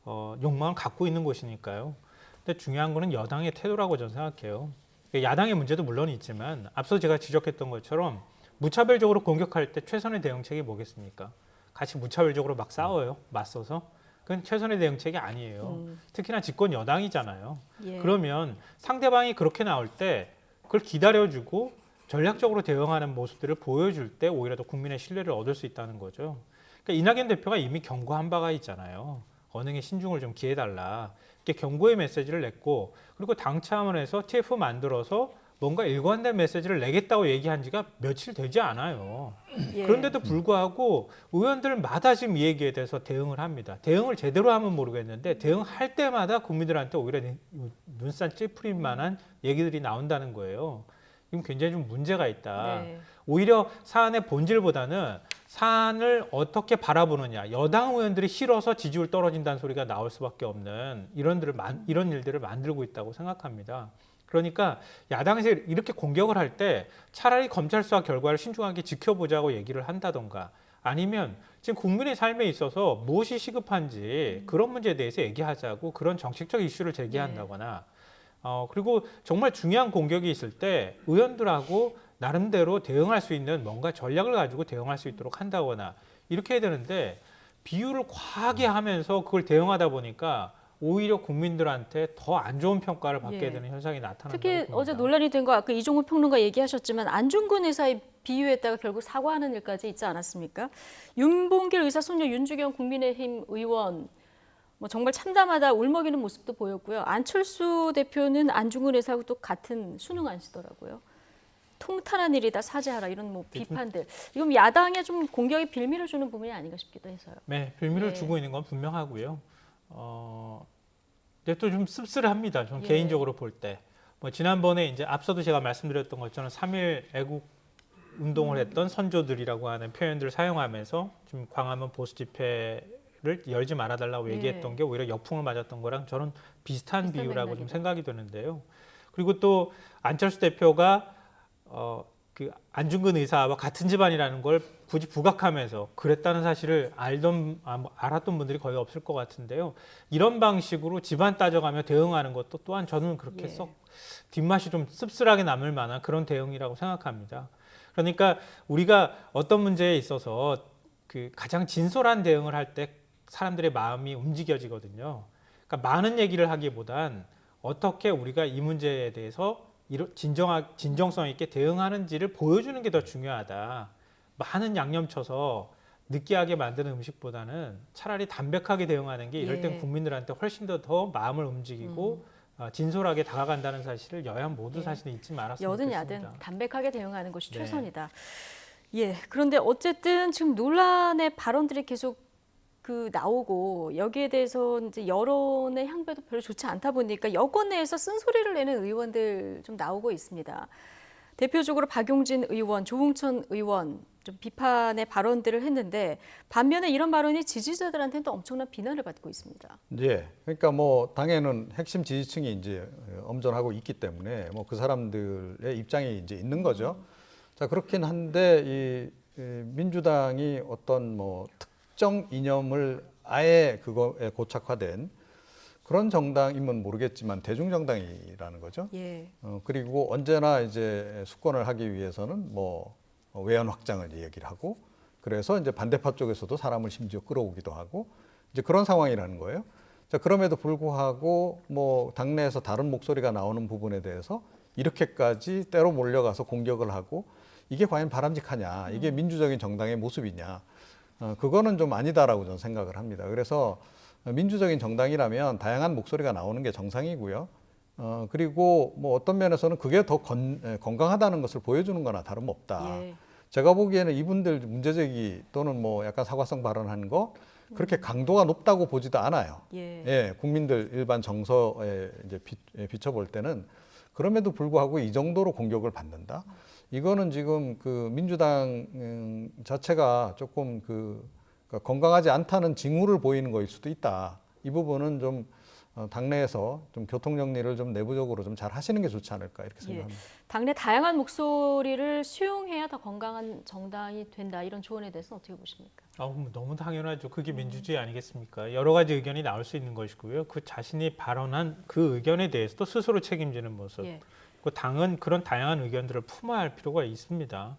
욕망을 갖고 있는 곳이니까요. 근데 중요한 거는 여당의 태도라고 저는 생각해요. 야당의 문제도 물론 있지만 앞서 제가 지적했던 것처럼 무차별적으로 공격할 때 최선의 대응책이 뭐겠습니까? 같이 무차별적으로 막 싸워요, 맞서서. 그건 최선의 대응책이 아니에요. 특히나 집권 여당이잖아요. 예. 그러면 상대방이 그렇게 나올 때 그걸 기다려주고 전략적으로 대응하는 모습들을 보여줄 때 오히려 더 국민의 신뢰를 얻을 수 있다는 거죠. 그러니까 이낙연 대표가 이미 경고한 바가 있잖아요. 언행에 신중을 좀 기해달라. 이렇게 경고의 메시지를 냈고 그리고 당 차원에서 TF 만들어서 뭔가 일관된 메시지를 내겠다고 얘기한 지가 며칠 되지 않아요. 예. 그런데도 불구하고 의원들마다 지금 이 얘기에 대해서 대응을 합니다. 대응을 제대로 하면 모르겠는데 대응할 때마다 국민들한테 오히려 눈살 찌푸릴 만한 얘기들이 나온다는 거예요. 이건 굉장히 좀 문제가 있다. 네. 오히려 사안의 본질보다는 사안을 어떻게 바라보느냐. 여당 의원들이 싫어서 지지율 떨어진다는 소리가 나올 수밖에 없는 이런 일들을 만들고 있다고 생각합니다. 그러니까 야당에서 이렇게 공격을 할 때 차라리 검찰 수사 결과를 신중하게 지켜보자고 얘기를 한다던가 아니면 지금 국민의 삶에 있어서 무엇이 시급한지 그런 문제에 대해서 얘기하자고 그런 정책적 이슈를 제기한다거나 그리고 정말 중요한 공격이 있을 때 의원들하고 나름대로 대응할 수 있는 뭔가 전략을 가지고 대응할 수 있도록 한다거나 이렇게 해야 되는데 비율을 과하게 하면서 그걸 대응하다 보니까 오히려 국민들한테 더 안 좋은 평가를 받게 예. 되는 현상이 나타난다고 특히 봅니다. 어제 논란이 된 거 아까 이종우 평론가 얘기하셨지만 안중근 의사의 비유했다가 결국 사과하는 일까지 있지 않았습니까? 윤봉길 의사 손녀 윤주경 국민의힘 의원 뭐 정말 참담하다 울먹이는 모습도 보였고요. 안철수 대표는 안중근 의사하고 또 같은 수능 안 시더라고요. 통탄한 일이다 사죄하라 이런 뭐 비판들. 이건 야당에 좀 공격의 빌미를 주는 부분이 아닌가 싶기도 해서요. 네, 빌미를 예. 주고 있는 건 분명하고요. 근데 또 좀 씁쓸합니다. 좀 예. 개인적으로 볼 때. 뭐 지난번에 이제 앞서도 제가 말씀드렸던 것처럼 3.1 애국 운동을 했던 선조들이라고 하는 표현들을 사용하면서 좀 광화문 보수 집회를 열지 말아달라고 예. 얘기했던 게 오히려 역풍을 맞았던 거랑 저는 비슷한 비유라고 좀 맥락이다. 생각이 드는데요. 그리고 또 안철수 대표가 그 안중근 의사와 같은 집안이라는 걸 굳이 부각하면서 그랬다는 사실을 알았던 분들이 거의 없을 것 같은데요. 이런 방식으로 집안 따져가며 대응하는 것도 또한 저는 그렇게 예. 썩 뒷맛이 좀 씁쓸하게 남을 만한 그런 대응이라고 생각합니다. 그러니까 우리가 어떤 문제에 있어서 그 가장 진솔한 대응을 할 때 사람들의 마음이 움직여지거든요. 그러니까 많은 얘기를 하기보단 어떻게 우리가 이 문제에 대해서 진정성 있게 대응하는지를 보여주는 게 더 중요하다. 많은 양념 쳐서 느끼하게 만드는 음식보다는 차라리 담백하게 대응하는 게 이럴 땐 예. 국민들한테 훨씬 더 마음을 움직이고 진솔하게 다가간다는 사실을 여야 모두 예. 사실 잊지 말았으면 여든 좋겠습니다. 야든 담백하게 대응하는 것이 네. 최선이다. 예. 그런데 어쨌든 지금 논란의 발언들이 계속 나오고 여기에 대해서 이제 여론의 향배도 별로 좋지 않다 보니까 여권 내에서 쓴소리를 내는 의원들 좀 나오고 있습니다. 대표적으로 박용진 의원, 조응천 의원 좀 비판의 발언들을 했는데 반면에 이런 발언이 지지자들한테는 또 엄청난 비난을 받고 있습니다. 예. 그러니까 뭐 당에는 핵심 지지층이 이제 엄존하고 있기 때문에 뭐 그 사람들의 입장이 이제 있는 거죠. 자, 그렇긴 한데 이 민주당이 어떤 뭐 특정 이념을 아예 그거에 고착화된 그런 정당이면 모르겠지만 대중정당이라는 거죠. 예. 그리고 언제나 이제 수권을 하기 위해서는 뭐 외연 확장을 얘기를 하고 그래서 이제 반대파 쪽에서도 사람을 심지어 끌어오기도 하고 이제 그런 상황이라는 거예요. 자, 그럼에도 불구하고 뭐 당내에서 다른 목소리가 나오는 부분에 대해서 이렇게까지 때로 몰려가서 공격을 하고 이게 과연 바람직하냐, 이게 민주적인 정당의 모습이냐. 그거는 좀 아니다라고 저는 생각을 합니다. 그래서 민주적인 정당이라면 다양한 목소리가 나오는 게 정상이고요. 그리고 뭐 어떤 면에서는 그게 더 건강하다는 것을 보여주는 거나 다름없다. 예. 제가 보기에는 이분들 문제제기 또는 뭐 약간 사과성 발언하는 거 그렇게 강도가 높다고 보지도 않아요. 예. 국민들 일반 정서에 이제 비춰볼 때는 그럼에도 불구하고 이 정도로 공격을 받는다. 이거는 지금 그 민주당 자체가 조금 건강하지 않다는 징후를 보이는 거일 수도 있다. 이 부분은 좀 당내에서 좀 교통 정리를 좀 내부적으로 좀 잘 하시는 게 좋지 않을까 이렇게 생각합니다. 당내 다양한 목소리를 수용해야 더 건강한 정당이 된다. 이런 조언에 대해서는 어떻게 보십니까? 너무 당연하죠. 그게 민주주의 아니겠습니까? 여러 가지 의견이 나올 수 있는 것이고요. 그 자신이 발언한 그 의견에 대해서도 스스로 책임지는 모습. 예. 그 당은 그런 다양한 의견들을 품어야 할 필요가 있습니다.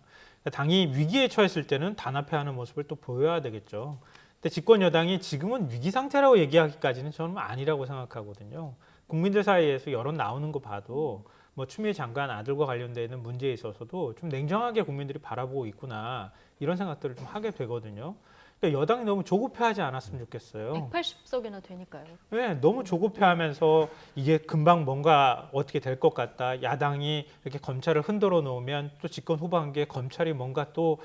당이 위기에 처했을 때는 단합해하는 모습을 또 보여야 되겠죠. 근데 집권 여당이 지금은 위기 상태라고 얘기하기까지는 저는 아니라고 생각하거든요. 국민들 사이에서 여론 나오는 거 봐도 뭐 추미애 장관 아들과 관련되는 문제에 있어서도 좀 냉정하게 국민들이 바라보고 있구나 이런 생각들을 좀 하게 되거든요. 그러니까 여당이 너무 조급해하지 않았으면 좋겠어요. 180석이나 되니까요. 네, 너무 조급해하면서 이게 금방 뭔가 어떻게 될 것 같다. 야당이 이렇게 검찰을 흔들어 놓으면 또 집권 후반기에 검찰이 뭔가 또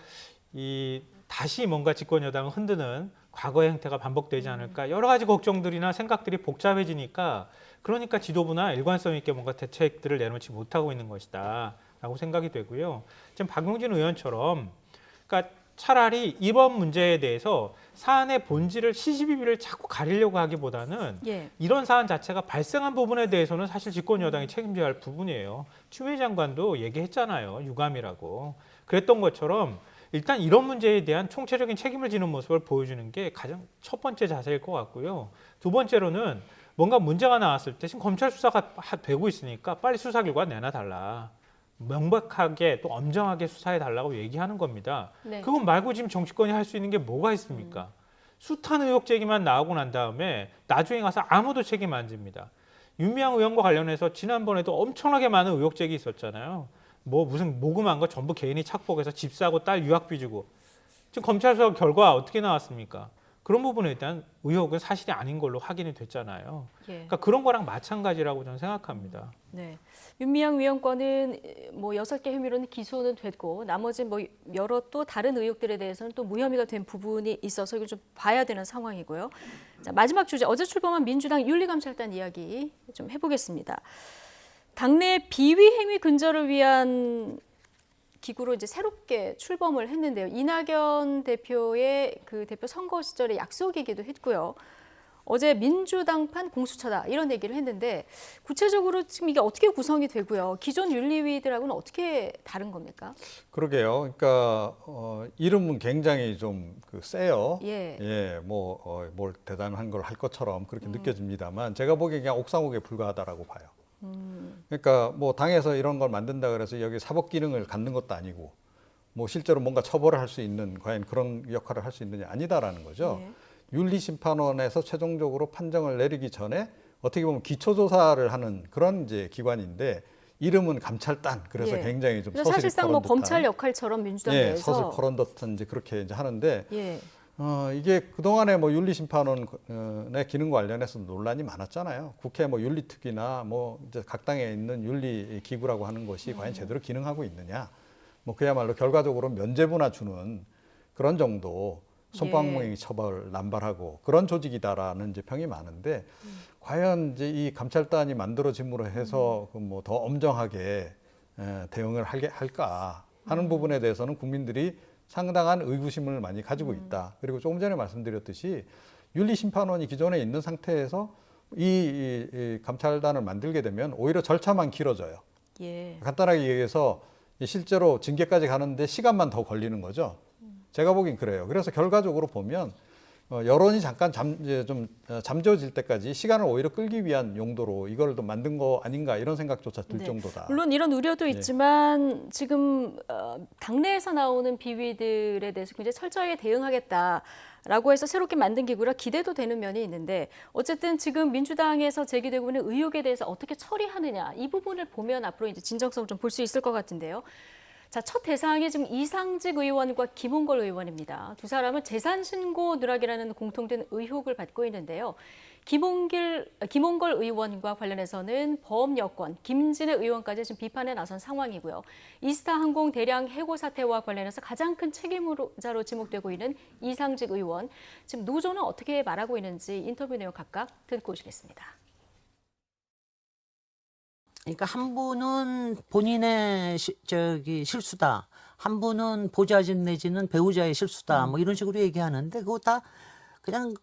다시 뭔가 집권 여당을 흔드는 과거의 행태가 반복되지 않을까. 여러 가지 걱정들이나 생각들이 복잡해지니까 그러니까 지도부나 일관성 있게 뭔가 대책들을 내놓지 못하고 있는 것이다 라고 생각이 되고요. 지금 박용진 의원처럼 그러니까 차라리 이번 문제에 대해서 사안의 본질을 시시비비를 자꾸 가리려고 하기보다는 이런 사안 자체가 발생한 부분에 대해서는 사실 집권 여당이 책임져야 할 부분이에요. 추미애 장관도 얘기했잖아요. 유감이라고. 그랬던 것처럼 일단 이런 문제에 대한 총체적인 책임을 지는 모습을 보여주는 게 가장 첫 번째 자세일 것 같고요. 두 번째로는 뭔가 문제가 나왔을 때 지금 검찰 수사가 되고 있으니까 빨리 수사 결과 내놔달라. 명백하게 또 엄정하게 수사해달라고 얘기하는 겁니다. 네. 그건 말고 지금 정치권이 할 수 있는 게 뭐가 있습니까? 숱한 의혹 제기만 나오고 난 다음에 나중에 가서 아무도 책임 안 집니다. 윤미향 의원과 관련해서 지난번에도 엄청나게 많은 의혹 제기 있었잖아요. 뭐 무슨 모금한 거 전부 개인이 착복해서 집 사고 딸 유학비 주고. 지금 검찰 수사 결과 어떻게 나왔습니까? 그런 부분에 대한 의혹은 사실이 아닌 걸로 확인이 됐잖아요. 그러니까 그런 거랑 마찬가지라고 저는 생각합니다. 네. 윤미향 위원권은 뭐 6개 혐의로는 기소는 됐고 나머지 뭐 여러 또 다른 의혹들에 대해서는 또 무혐의가 된 부분이 있어서 이걸 좀 봐야 되는 상황이고요. 자, 마지막 주제 어제 출범한 민주당 윤리감찰단 이야기 좀 해보겠습니다. 당내 비위 행위 근절을 위한 기구로 이제 새롭게 출범을 했는데요. 이낙연 대표의 그 대표 선거 시절의 약속이기도 했고요. 어제 민주당판 공수처다 이런 얘기를 했는데 구체적으로 지금 이게 어떻게 구성이 되고요. 기존 윤리위들하고는 어떻게 다른 겁니까? 그러게요. 그러니까 이름은 굉장히 좀 세요. 뭘 대단한 걸 할 것처럼 그렇게 느껴집니다만 제가 보기에 그냥 옥상옥에 불과하다라고 봐요. 그러니까 뭐 당에서 이런 걸 만든다 그래서 여기 사법 기능을 갖는 것도 아니고 뭐 실제로 뭔가 처벌을 할 수 있는 과연 그런 역할을 할 수 있느냐 아니다라는 거죠. 윤리심판원에서 최종적으로 판정을 내리기 전에 어떻게 보면 기초조사를 하는 그런 이제 기관인데 이름은 감찰단 그래서 굉장히 좀 서슬이 사실상 뭐 검찰 역할처럼 민주당 내에서 서슬 퍼런 듯한 이제 그렇게 이제 하는데 이게 그동안에 뭐 윤리심판원의 기능과 관련해서 논란이 많았잖아요. 국회 뭐 윤리특위나 뭐 이제 각 당에 있는 윤리기구라고 하는 것이 과연 제대로 기능하고 있느냐. 뭐 그야말로 결과적으로 면죄부나 주는 그런 정도 손방망이 처벌 남발하고 그런 조직이다라는 이제 평이 많은데 과연 이제 이 감찰단이 만들어짐으로 해서 뭐 더 엄정하게 대응을 할까 하는 부분에 대해서는 국민들이 상당한 의구심을 많이 가지고 있다. 그리고 조금 전에 말씀드렸듯이 윤리심판원이 기존에 있는 상태에서 이 감찰단을 만들게 되면 오히려 절차만 길어져요. 간단하게 얘기해서 실제로 징계까지 가는데 시간만 더 걸리는 거죠. 제가 보긴 그래요. 그래서 결과적으로 보면 여론이 잠깐 잠재워질 때까지 시간을 오히려 끌기 위한 용도로 이걸 또 만든 거 아닌가 이런 생각조차 들 정도다. 물론 이런 우려도 있지만 지금 당내에서 나오는 비위들에 대해서 굉장히 철저하게 대응하겠다라고 해서 새롭게 만든 기구라 기대도 되는 면이 있는데 어쨌든 지금 민주당에서 제기되고 있는 의혹에 대해서 어떻게 처리하느냐 이 부분을 보면 앞으로 이제 진정성을 좀 볼 수 있을 것 같은데요. 자, 첫 대상이 지금 이상직 의원과 김홍걸 의원입니다. 두 사람은 재산 신고 누락이라는 공통된 의혹을 받고 있는데요. 김홍걸 의원과 관련해서는 범 여권, 김진애 의원까지 지금 비판에 나선 상황이고요. 이스타항공 대량 해고 사태와 관련해서 가장 큰 책임자로 지목되고 있는 이상직 의원, 지금 노조는 어떻게 말하고 있는지 인터뷰 내용 각각 듣고 오시겠습니다. 그러니까 한 분은 본인의 실수다, 한 분은 보좌진 내지는 배우자의 실수다, 뭐 이런 식으로 얘기하는데 그거 다 그냥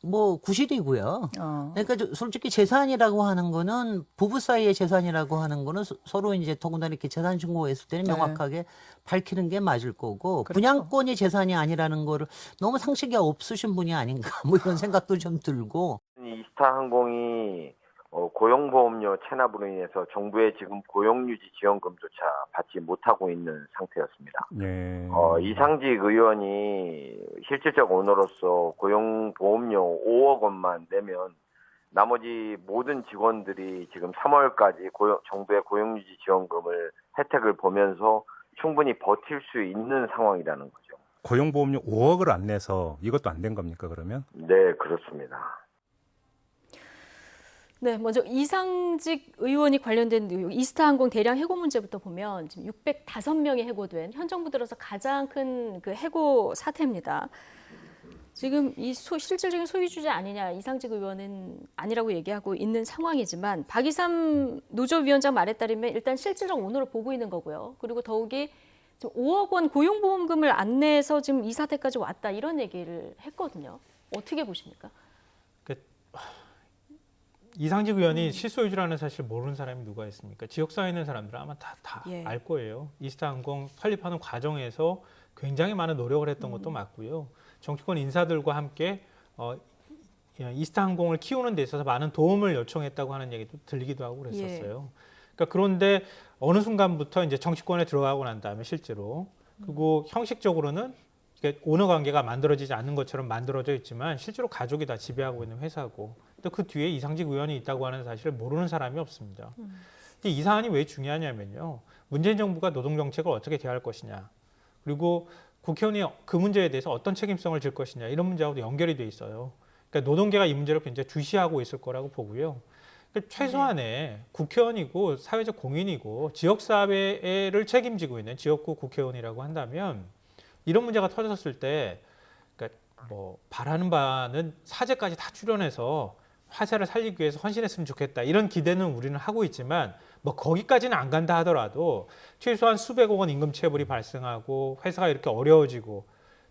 뭐 구실이고요. 그러니까 솔직히 재산이라고 하는 거는 부부 사이의 재산이라고 하는 거는 서로 이제 더군다나 이렇게 재산 신고했을 때는 명확하게 밝히는 게 맞을 거고 그렇죠. 분양권이 재산이 아니라는 거를 너무 상식이 없으신 분이 아닌가 뭐 이런 생각도 좀 들고. 이스타항공이 고용보험료 체납으로 인해서 정부의 지금 고용유지 지원금조차 받지 못하고 있는 상태였습니다. 네. 이상직 의원이 실질적 오너로서 고용보험료 5억 원만 내면 나머지 모든 직원들이 지금 3월까지 정부의 고용유지 지원금을 혜택을 보면서 충분히 버틸 수 있는 상황이라는 거죠. 고용보험료 5억을 안 내서 이것도 안 된 겁니까, 그러면? 네, 그렇습니다. 네, 먼저 이상직 의원이 관련된 이스타항공 대량 해고 문제부터 보면 지금 605명이 해고된 현 정부 들어서 가장 큰 그 해고 사태입니다. 지금 이 실질적인 소유주자 아니냐 이상직 의원은 아니라고 얘기하고 있는 상황이지만 박이삼 노조위원장 말에 따르면 일단 실질적 오너를 보고 있는 거고요. 그리고 더욱이 지금 5억 원 고용보험금을 안 내서 지금 이 사태까지 왔다 이런 얘기를 했거든요. 어떻게 보십니까? 이상직 의원이 실소유주라는 사실 모르는 사람이 누가 있습니까? 지역사회에 있는 사람들은 아마 다 알 거예요. 이스타항공 설립하는 과정에서 굉장히 많은 노력을 했던 것도 맞고요. 정치권 인사들과 함께 이스타항공을 키우는 데 있어서 많은 도움을 요청했다고 하는 얘기도 들리기도 하고 그랬었어요. 그러니까 그런데 어느 순간부터 이제 정치권에 들어가고 난 다음에 실제로 그리고 형식적으로는 오너 관계가 만들어지지 않는 것처럼 만들어져 있지만 실제로 가족이 다 지배하고 있는 회사고 또 그 뒤에 이상직 의원이 있다고 하는 사실을 모르는 사람이 없습니다. 근데 이 사안이 왜 중요하냐면요. 문재인 정부가 노동정책을 어떻게 대할 것이냐 그리고 국회의원이 그 문제에 대해서 어떤 책임성을 질 것이냐 이런 문제하고도 연결이 돼 있어요. 그러니까 노동계가 이 문제를 굉장히 주시하고 있을 거라고 보고요. 그러니까 최소한의 국회의원이고 사회적 공인이고 지역사회를 책임지고 있는 지역구 국회의원이라고 한다면 이런 문제가 터졌을 때 그러니까 뭐 바라는 바는 사제까지 다 출연해서 화사를 살리기 위해서 헌신했으면 좋겠다 이런 기대는 우리는 하고 있지만 뭐 거기까지는 안 간다 하더라도 최소한 수백억 원 임금 체불이 발생하고 회사가 이렇게 어려워지고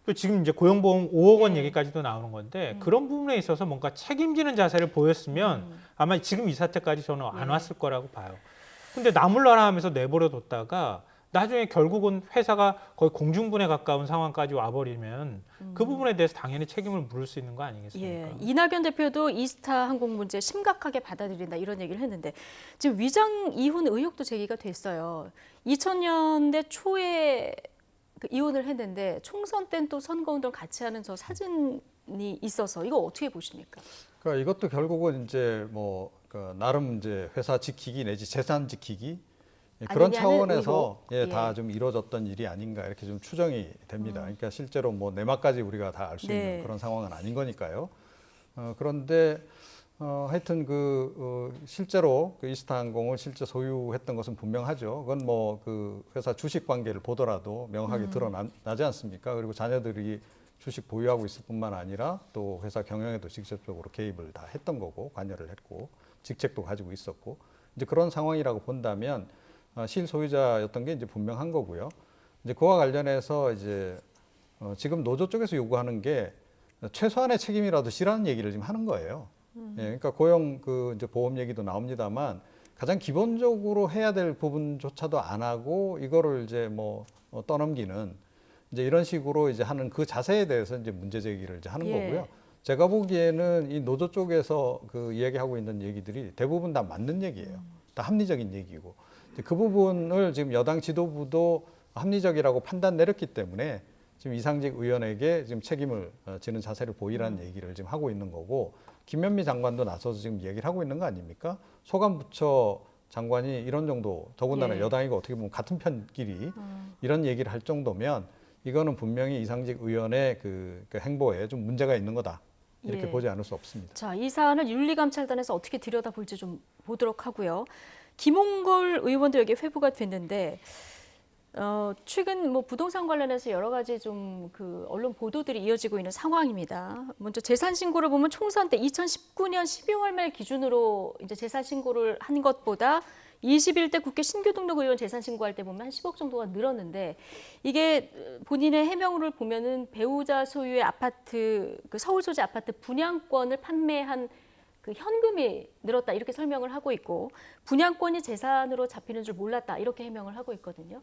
또 지금 이제 고용보험 5억 원 얘기까지도 나오는 건데 그런 부분에 있어서 뭔가 책임지는 자세를 보였으면 아마 지금 이 사태까지 저는 안 왔을 거라고 봐요. 근데 나몰라라 하면서 내버려 뒀다가 나중에 결국은 회사가 거의 공중분해 가까운 상황까지 와버리면 그 부분에 대해서 당연히 책임을 물을 수 있는 거 아니겠습니까? 예, 이낙연 대표도 이스타항공 문제 심각하게 받아들인다 이런 얘기를 했는데 지금 위장 이혼 의혹도 제기가 됐어요. 2000년대 초에 그 이혼을 했는데 총선 때는 또 선거운동 같이 하는 저 사진이 있어서 이거 어떻게 보십니까? 그러니까 이것도 결국은 이제 나름 이제 회사 지키기 내지 재산 지키기 그런 차원에서 다 좀 이루어졌던 일이 아닌가 이렇게 좀 추정이 됩니다. 그러니까 실제로 뭐 내막까지 우리가 다 알 수 있는 그런 상황은 아닌 거니까요. 그런데 하여튼 실제로 그 이스타항공을 실제 소유했던 것은 분명하죠. 그건 뭐 그 회사 주식 관계를 보더라도 명확하게 드러나지 않습니까? 그리고 자녀들이 주식 보유하고 있을 뿐만 아니라 또 회사 경영에도 직접적으로 개입을 다 했던 거고 관여를 했고 직책도 가지고 있었고 이제 그런 상황이라고 본다면 실소유자였던 게 이제 분명한 거고요. 이제 그와 관련해서 이제 지금 노조 쪽에서 요구하는 게 최소한의 책임이라도 지라는 얘기를 지금 하는 거예요. 그러니까 고용 이제 보험 얘기도 나옵니다만 가장 기본적으로 해야 될 부분조차도 안 하고 이거를 이제 떠넘기는 이제 이런 식으로 이제 하는 그 자세에 대해서 이제 문제 제기를 이제 하는 거고요. 제가 보기에는 이 노조 쪽에서 그 이야기하고 있는 얘기들이 대부분 다 맞는 얘기예요. 다 합리적인 얘기고. 그 부분을 지금 여당 지도부도 합리적이라고 판단 내렸기 때문에 지금 이상직 의원에게 지금 책임을 지는 자세를 보이라는 얘기를 지금 하고 있는 거고 김현미 장관도 나서서 지금 얘기를 하고 있는 거 아닙니까? 소관부처 장관이 이런 정도, 더군다나 예. 여당이고 어떻게 보면 같은 편끼리 이런 얘기를 할 정도면 이거는 분명히 이상직 의원의 그 행보에 좀 문제가 있는 거다. 이렇게 예. 보지 않을 수 없습니다. 자, 이 사안을 윤리감찰단에서 어떻게 들여다볼지 좀 보도록 하고요. 김홍걸 의원도 여기 회부가 됐는데 최근 뭐 부동산 관련해서 여러 가지 좀 그 언론 보도들이 이어지고 있는 상황입니다. 먼저 재산 신고를 보면 총선 때 2019년 12월 말 기준으로 이제 재산 신고를 한 것보다 21대 국회 신규 등록 의원 재산 신고할 때 보면 한 10억 정도가 늘었는데 이게 본인의 해명을 보면은 배우자 소유의 아파트, 그 서울 소재 아파트 분양권을 판매한 그 현금이 늘었다 이렇게 설명을 하고 있고 분양권이 재산으로 잡히는 줄 몰랐다 이렇게 해명을 하고 있거든요.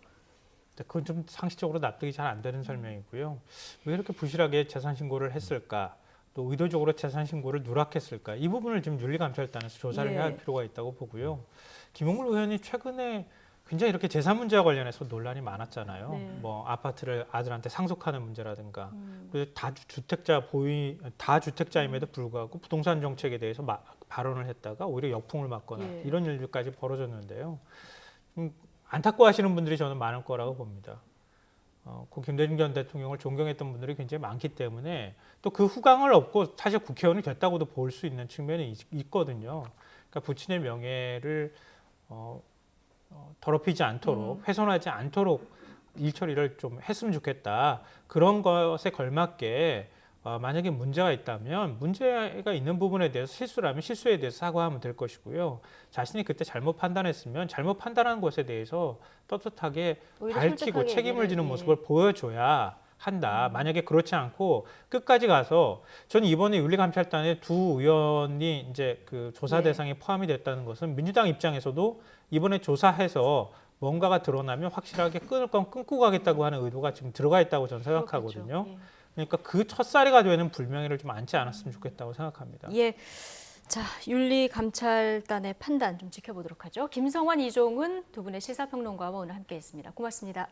그건 좀 상식적으로 납득이 잘 안 되는 설명이고요. 왜 이렇게 부실하게 재산 신고를 했을까? 또 의도적으로 재산 신고를 누락했을까? 이 부분을 지금 윤리감찰단에서 조사를 해야 할 필요가 있다고 보고요. 김홍걸 의원이 최근에 굉장히 이렇게 재산 문제와 관련해서 논란이 많았잖아요. 네. 뭐 아파트를 아들한테 상속하는 문제라든가, 그리고 다주택자임에도 불구하고 부동산 정책에 대해서 발언을 했다가 오히려 역풍을 맞거나 예. 이런 일들까지 벌어졌는데요. 안타까워하시는 분들이 저는 많을 거라고 봅니다. 고 김대중 전 대통령을 존경했던 분들이 굉장히 많기 때문에 또 그 후광을 업고 사실 국회의원이 됐다고도 볼 수 있는 측면이 있거든요. 그러니까 부친의 명예를 더럽히지 않도록 훼손하지 않도록 일 처리를 좀 했으면 좋겠다. 그런 것에 걸맞게 만약에 문제가 있다면 문제가 있는 부분에 대해서 실수라면 실수에 대해서 사과하면 될 것이고요. 자신이 그때 잘못 판단했으면 잘못 판단한 것에 대해서 떳떳하게 오히려 밝히고 솔직하게 책임을 지는 얘기를, 모습을 보여줘야 한다. 만약에 그렇지 않고 끝까지 가서 저는 이번에 윤리감찰단에 두 의원이 이제 그 조사 대상에 포함이 됐다는 것은 민주당 입장에서도 이번에 조사해서 뭔가가 드러나면 확실하게 끊을 건 끊고 가겠다고 하는 의도가 지금 들어가 있다고 저는 생각하거든요. 그렇겠죠. 예. 그러니까 그 첫사리가 되는 불명예를 좀 안지 않았으면 좋겠다고 생각합니다. 예. 자, 윤리감찰단의 판단 좀 지켜보도록 하죠. 김성환, 이종은 두 분의 시사평론가와 오늘 함께했습니다. 고맙습니다.